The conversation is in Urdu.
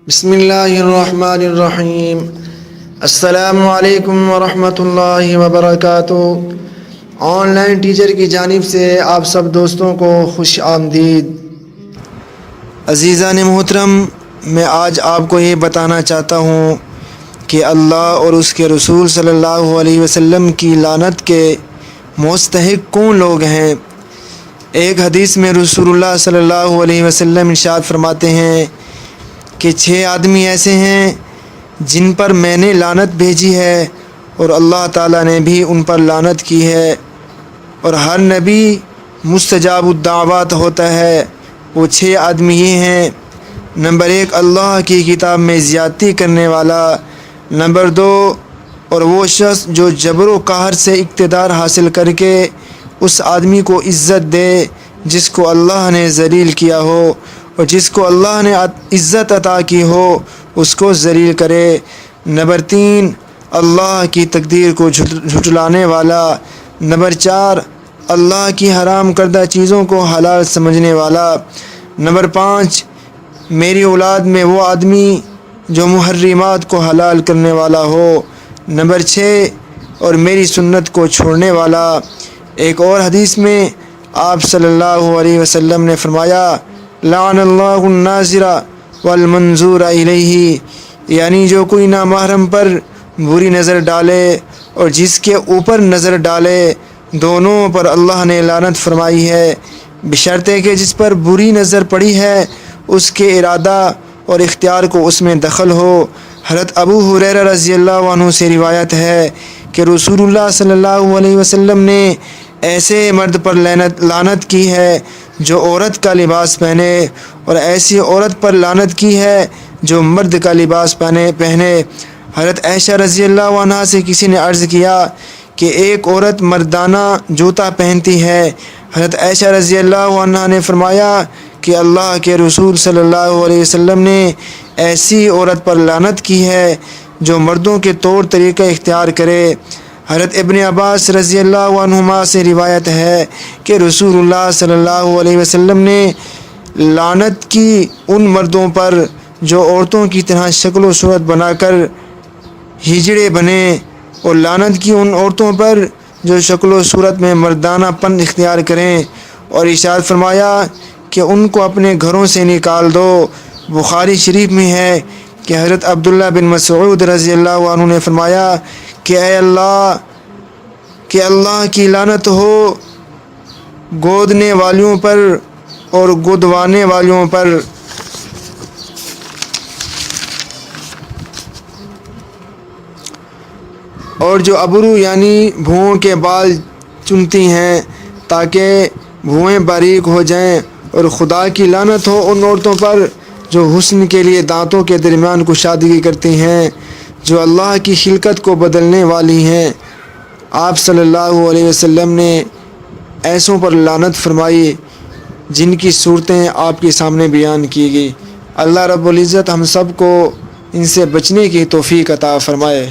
بسم اللہ الرحمن الرحیم۔ السلام علیکم ورحمۃ اللہ وبرکاتہ۔ آن لائن ٹیچر کی جانب سے آپ سب دوستوں کو خوش آمدید۔ عزیزان محترم، میں آج آپ کو یہ بتانا چاہتا ہوں کہ اللہ اور اس کے رسول صلی اللہ علیہ وسلم کی لعنت کے مستحق کون لوگ ہیں۔ ایک حدیث میں رسول اللہ صلی اللہ علیہ وسلم ارشاد فرماتے ہیں کہ 6 آدمی ایسے ہیں جن پر میں نے لعنت بھیجی ہے اور اللہ تعالیٰ نے بھی ان پر لعنت کی ہے، اور ہر نبی مستجاب الدعوات ہوتا ہے۔ وہ 6 آدمی یہ ہیں: نمبر 1، اللہ کی کتاب میں زیادتی کرنے والا۔ نمبر 2، اور وہ شخص جو جبر و قہر سے اقتدار حاصل کر کے اس آدمی کو عزت دے جس کو اللہ نے ذلیل کیا ہو، اور جس کو اللہ نے عزت عطا کی ہو اس کو ذلیل کرے۔ نمبر 3، اللہ کی تقدیر کو جھٹلانے والا۔ نمبر 4، اللہ کی حرام کردہ چیزوں کو حلال سمجھنے والا۔ نمبر 5، میری اولاد میں وہ آدمی جو محرمات کو حلال کرنے والا ہو۔ نمبر 6، اور میری سنت کو چھوڑنے والا۔ ایک اور حدیث میں آپ صلی اللہ علیہ وسلم نے فرمایا: لعن اللہ الناظر والمنظور الیہ، یعنی جو کوئی نامحرم پر بری نظر ڈالے اور جس کے اوپر نظر ڈالے، دونوں پر اللہ نے لعنت فرمائی ہے، بشرطے کہ جس پر بری نظر پڑی ہے اس کے ارادہ اور اختیار کو اس میں دخل ہو۔ حضرت ابو ہریرہ رضی اللہ عنہ سے روایت ہے کہ رسول اللہ صلی اللہ علیہ وسلم نے ایسے مرد پر لعنت کی ہے جو عورت کا لباس پہنے، اور ایسی عورت پر لعنت کی ہے جو مرد کا لباس پہنے۔ حضرت عائشہ رضی اللہ عنہا سے کسی نے عرض کیا کہ ایک عورت مردانہ جوتا پہنتی ہے۔ حضرت عائشہ رضی اللہ عنہا نے فرمایا کہ اللہ کے رسول صلی اللہ علیہ وسلم نے ایسی عورت پر لعنت کی ہے جو مردوں کے طور طریقہ اختیار کرے۔ حضرت ابن عباس رضی اللہ عنہما سے روایت ہے کہ رسول اللہ صلی اللہ علیہ وسلم نے لعنت کی ان مردوں پر جو عورتوں کی طرح شکل و صورت بنا کر ہجڑے بنے، اور لعنت کی ان عورتوں پر جو شکل و صورت میں مردانہ پن اختیار کریں، اور ارشاد فرمایا کہ ان کو اپنے گھروں سے نکال دو۔ بخاری شریف میں ہے کہ حضرت عبداللہ بن مسعود رضی اللہ عنہ نے فرمایا کہ اے اللہ کی لعنت ہو گودنے والیوں پر اور گودوانے والیوں پر۔ اور جو ابرو یعنی بھوؤں کے بال چنتی ہیں تاکہ بھوئیں باریک ہو جائیں، اور خدا کی لعنت ہو ان عورتوں پر جو حسن کے لیے دانتوں کے درمیان کشادگی کرتی ہیں، جو اللہ کی خلقت کو بدلنے والی ہیں۔ آپ صلی اللہ علیہ وسلم نے ایسوں پر لعنت فرمائی جن کی صورتیں آپ کے سامنے بیان کی گئی۔ اللہ رب العزت ہم سب کو ان سے بچنے کی توفیق عطا فرمائے۔